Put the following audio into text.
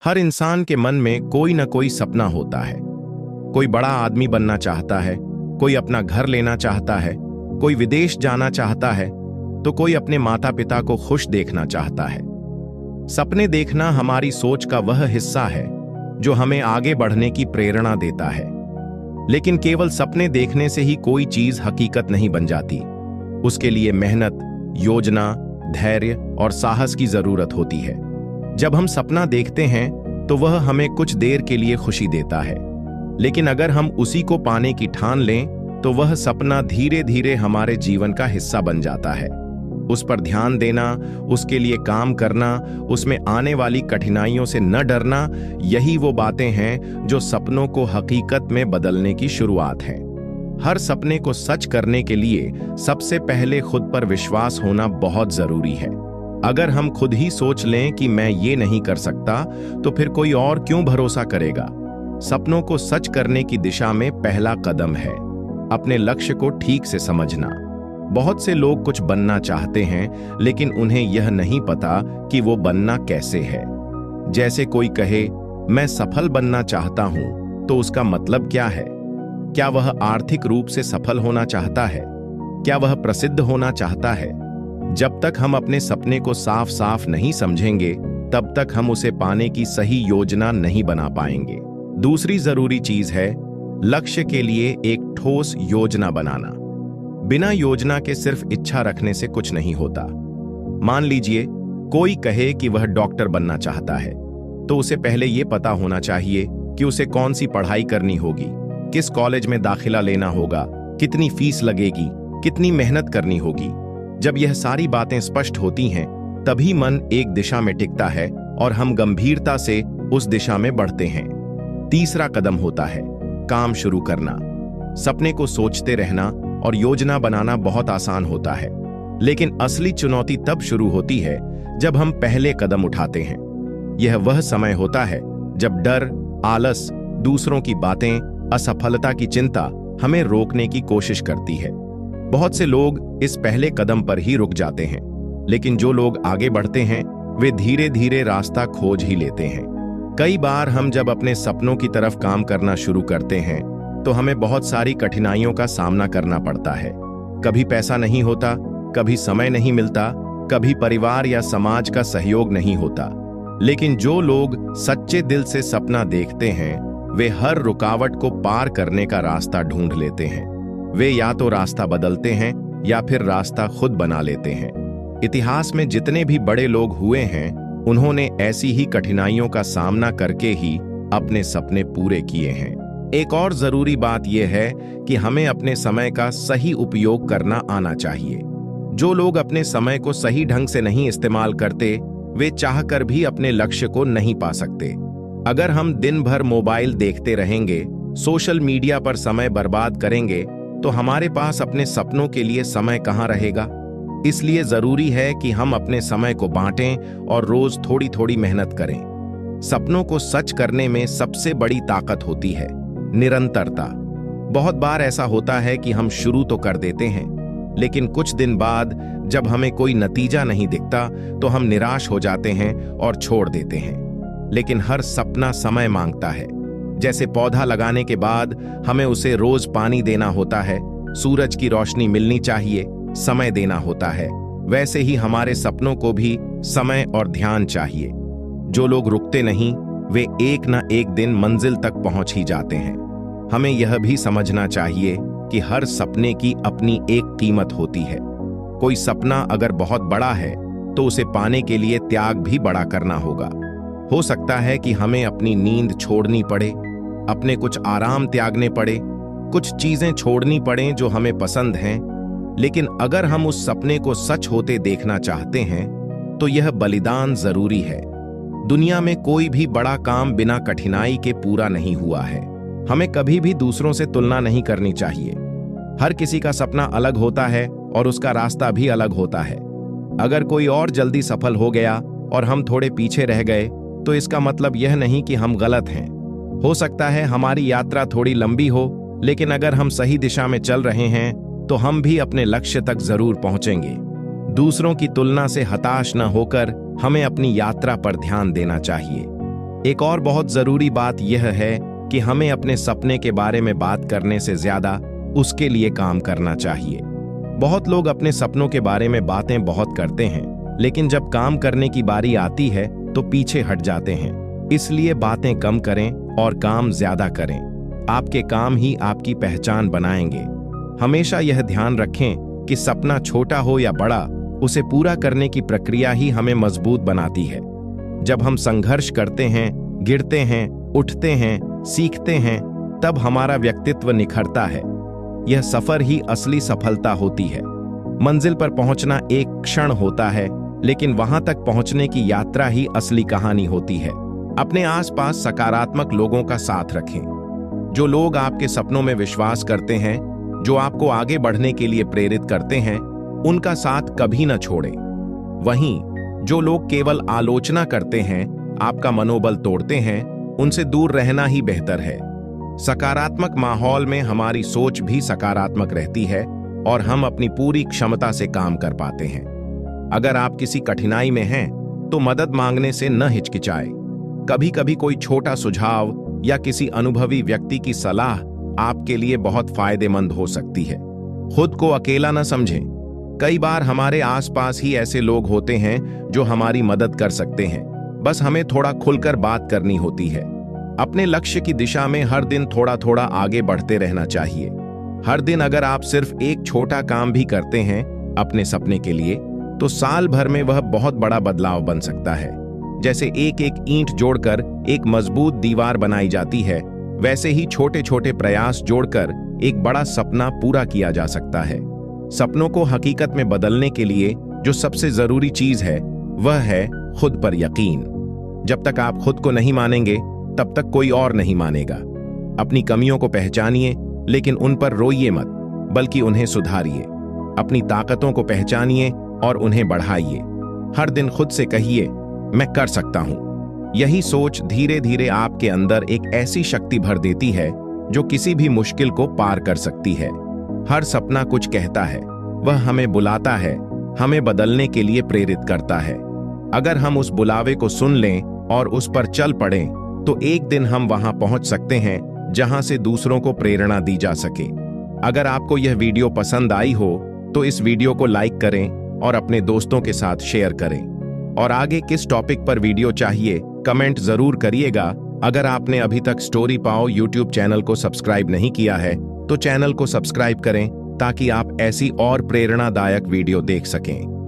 हर इंसान के मन में कोई ना कोई सपना होता है। कोई बड़ा आदमी बनना चाहता है, कोई अपना घर लेना चाहता है, कोई विदेश जाना चाहता है, तो कोई अपने माता पिता को खुश देखना चाहता है। सपने देखना हमारी सोच का वह हिस्सा है जो हमें आगे बढ़ने की प्रेरणा देता है। लेकिन केवल सपने देखने से ही कोई चीज हकीकत नहीं बन जाती। उसके लिए मेहनत, योजना, धैर्य और साहस की जरूरत होती है। जब हम सपना देखते हैं तो वह हमें कुछ देर के लिए खुशी देता है, लेकिन अगर हम उसी को पाने की ठान लें तो वह सपना धीरे धीरे हमारे जीवन का हिस्सा बन जाता है। उस पर ध्यान देना, उसके लिए काम करना, उसमें आने वाली कठिनाइयों से न डरना, यही वो बातें हैं जो सपनों को हकीकत में बदलने की शुरुआत है। हर सपने को सच करने के लिए सबसे पहले खुद पर विश्वास होना बहुत जरूरी है। अगर हम खुद ही सोच लें कि मैं ये नहीं कर सकता, तो फिर कोई और क्यों भरोसा करेगा। सपनों को सच करने की दिशा में पहला कदम है अपने लक्ष्य को ठीक से समझना। बहुत से लोग कुछ बनना चाहते हैं, लेकिन उन्हें यह नहीं पता कि वो बनना कैसे है। जैसे कोई कहे, मैं सफल बनना चाहता हूं, तो उसका मतलब क्या है? क्या वह आर्थिक रूप से सफल होना चाहता है? क्या वह प्रसिद्ध होना चाहता है? जब तक हम अपने सपने को साफ साफ नहीं समझेंगे, तब तक हम उसे पाने की सही योजना नहीं बना पाएंगे। दूसरी जरूरी चीज है लक्ष्य के लिए एक ठोस योजना बनाना। बिना योजना के सिर्फ इच्छा रखने से कुछ नहीं होता। मान लीजिए कोई कहे कि वह डॉक्टर बनना चाहता है, तो उसे पहले यह पता होना चाहिए कि उसे कौन सी पढ़ाई करनी होगी, किस कॉलेज में दाखिला लेना होगा, कितनी फीस लगेगी, कितनी मेहनत करनी होगी। जब यह सारी बातें स्पष्ट होती हैं, तभी मन एक दिशा में टिकता है और हम गंभीरता से उस दिशा में बढ़ते हैं। तीसरा कदम होता है काम शुरू करना। सपने को सोचते रहना और योजना बनाना बहुत आसान होता है, लेकिन असली चुनौती तब शुरू होती है जब हम पहले कदम उठाते हैं। यह वह समय होता है जब डर, आलस, दूसरों की बातें, असफलता की चिंता हमें रोकने की कोशिश करती है। बहुत से लोग इस पहले कदम पर ही रुक जाते हैं, लेकिन जो लोग आगे बढ़ते हैं वे धीरे धीरे रास्ता खोज ही लेते हैं। कई बार हम जब अपने सपनों की तरफ काम करना शुरू करते हैं तो हमें बहुत सारी कठिनाइयों का सामना करना पड़ता है। कभी पैसा नहीं होता, कभी समय नहीं मिलता, कभी परिवार या समाज का सहयोग नहीं होता। लेकिन जो लोग सच्चे दिल से सपना देखते हैं वे हर रुकावट को पार करने का रास्ता ढूंढ लेते हैं। वे या तो रास्ता बदलते हैं या फिर रास्ता खुद बना लेते हैं। इतिहास में जितने भी बड़े लोग हुए हैं, उन्होंने ऐसी ही कठिनाइयों का सामना करके ही अपने सपने पूरे किए हैं। एक और जरूरी बात यह है कि हमें अपने समय का सही उपयोग करना आना चाहिए। जो लोग अपने समय को सही ढंग से नहीं इस्तेमाल करते, वे चाहकर भी अपने लक्ष्य को नहीं पा सकते। अगर हम दिन भर मोबाइल देखते रहेंगे, सोशल मीडिया पर समय बर्बाद करेंगे, तो हमारे पास अपने सपनों के लिए समय कहाँ रहेगा। इसलिए जरूरी है कि हम अपने समय को बांटें और रोज थोड़ी थोड़ी मेहनत करें। सपनों को सच करने में सबसे बड़ी ताकत होती है निरंतरता। बहुत बार ऐसा होता है कि हम शुरू तो कर देते हैं, लेकिन कुछ दिन बाद जब हमें कोई नतीजा नहीं दिखता तो हम निराश हो जाते हैं और छोड़ देते हैं। लेकिन हर सपना समय मांगता है। जैसे पौधा लगाने के बाद हमें उसे रोज पानी देना होता है, सूरज की रोशनी मिलनी चाहिए, समय देना होता है, वैसे ही हमारे सपनों को भी समय और ध्यान चाहिए। जो लोग रुकते नहीं वे एक ना एक दिन मंजिल तक पहुंच ही जाते हैं। हमें यह भी समझना चाहिए कि हर सपने की अपनी एक कीमत होती है। कोई सपना अगर बहुत बड़ा है तो उसे पाने के लिए त्याग भी बड़ा करना होगा। हो सकता है कि हमें अपनी नींद छोड़नी पड़े, अपने कुछ आराम त्यागने पड़े, कुछ चीजें छोड़नी पड़े जो हमें पसंद हैं। लेकिन अगर हम उस सपने को सच होते देखना चाहते हैं तो यह बलिदान जरूरी है। दुनिया में कोई भी बड़ा काम बिना कठिनाई के पूरा नहीं हुआ है। हमें कभी भी दूसरों से तुलना नहीं करनी चाहिए। हर किसी का सपना अलग होता है और उसका रास्ता भी अलग होता है। अगर कोई और जल्दी सफल हो गया और हम थोड़े पीछे रह गए, तो इसका मतलब यह नहीं कि हम गलत हैं। हो सकता है हमारी यात्रा थोड़ी लंबी हो, लेकिन अगर हम सही दिशा में चल रहे हैं तो हम भी अपने लक्ष्य तक जरूर पहुंचेंगे। दूसरों की तुलना से हताश न होकर हमें अपनी यात्रा पर ध्यान देना चाहिए। एक और बहुत जरूरी बात यह है कि हमें अपने सपने के बारे में बात करने से ज्यादा उसके लिए काम करना चाहिए। बहुत लोग अपने सपनों के बारे में बातें बहुत करते हैं, लेकिन जब काम करने की बारी आती है तो पीछे हट जाते हैं। इसलिए बातें कम करें और काम ज्यादा करें। आपके काम ही आपकी पहचान बनाएंगे। हमेशा यह ध्यान रखें कि सपना छोटा हो या बड़ा, उसे पूरा करने की प्रक्रिया ही हमें मजबूत बनाती है। जब हम संघर्ष करते हैं, गिरते हैं, उठते हैं, सीखते हैं, तब हमारा व्यक्तित्व निखरता है। यह सफर ही असली सफलता होती है। मंजिल पर पहुंचना एक क्षण होता है, लेकिन वहां तक पहुंचने की यात्रा ही असली कहानी होती है। अपने आसपास सकारात्मक लोगों का साथ रखें। जो लोग आपके सपनों में विश्वास करते हैं, जो आपको आगे बढ़ने के लिए प्रेरित करते हैं, उनका साथ कभी न छोड़ें। वहीं जो लोग केवल आलोचना करते हैं, आपका मनोबल तोड़ते हैं, उनसे दूर रहना ही बेहतर है। सकारात्मक माहौल में हमारी सोच भी सकारात्मक रहती है और हम अपनी पूरी क्षमता से काम कर पाते हैं। अगर आप किसी कठिनाई में हैं, तो मदद मांगने से न हिचकिचाएं। कभी कभी कोई छोटा सुझाव या किसी अनुभवी व्यक्ति की सलाह आपके लिए बहुत फायदेमंद हो सकती है। खुद को अकेला न समझें। कई बार हमारे आसपास ही ऐसे लोग होते हैं जो हमारी मदद कर सकते हैं। बस हमें थोड़ा खुलकर बात करनी होती है। अपने लक्ष्य की दिशा में हर दिन थोड़ा थोड़ा आगे बढ़ते रहना चाहिए। हर दिन अगर आप सिर्फ एक छोटा काम भी करते हैं अपने सपने के लिए, तो साल भर में वह बहुत बड़ा बदलाव बन सकता है। जैसे एक एक ईंट जोड़कर एक मजबूत दीवार बनाई जाती है, वैसे ही छोटे छोटे प्रयास जोड़कर एक बड़ा सपना पूरा किया जा सकता है। सपनों को हकीकत में बदलने के लिए जो सबसे जरूरी चीज है, वह है खुद पर यकीन। जब तक आप खुद को नहीं मानेंगे, तब तक कोई और नहीं मानेगा। अपनी कमियों को पहचानिए, लेकिन उन पर रोइए मत, बल्कि उन्हें सुधारिए। अपनी ताकतों को पहचानिए और उन्हें बढ़ाइए। हर दिन खुद से कहिए, मैं कर सकता हूं। यही सोच धीरे धीरे आपके अंदर एक ऐसी शक्ति भर देती है जो किसी भी मुश्किल को पार कर सकती है। हर सपना कुछ कहता है, वह हमें बुलाता है, हमें बदलने के लिए प्रेरित करता है। अगर हम उस बुलावे को सुन लें और उस पर चल पड़ें, तो एक दिन हम वहां पहुंच सकते हैं जहां से दूसरों को प्रेरणा दी जा सके। अगर आपको यह वीडियो पसंद आई हो, तो इस वीडियो को लाइक करें और अपने दोस्तों के साथ शेयर करें। और आगे किस टॉपिक पर वीडियो चाहिए, कमेंट जरूर करिएगा। अगर आपने अभी तक स्टोरी पाओ यूट्यूब चैनल को सब्सक्राइब नहीं किया है, तो चैनल को सब्सक्राइब करें ताकि आप ऐसी और प्रेरणादायक वीडियो देख सकें।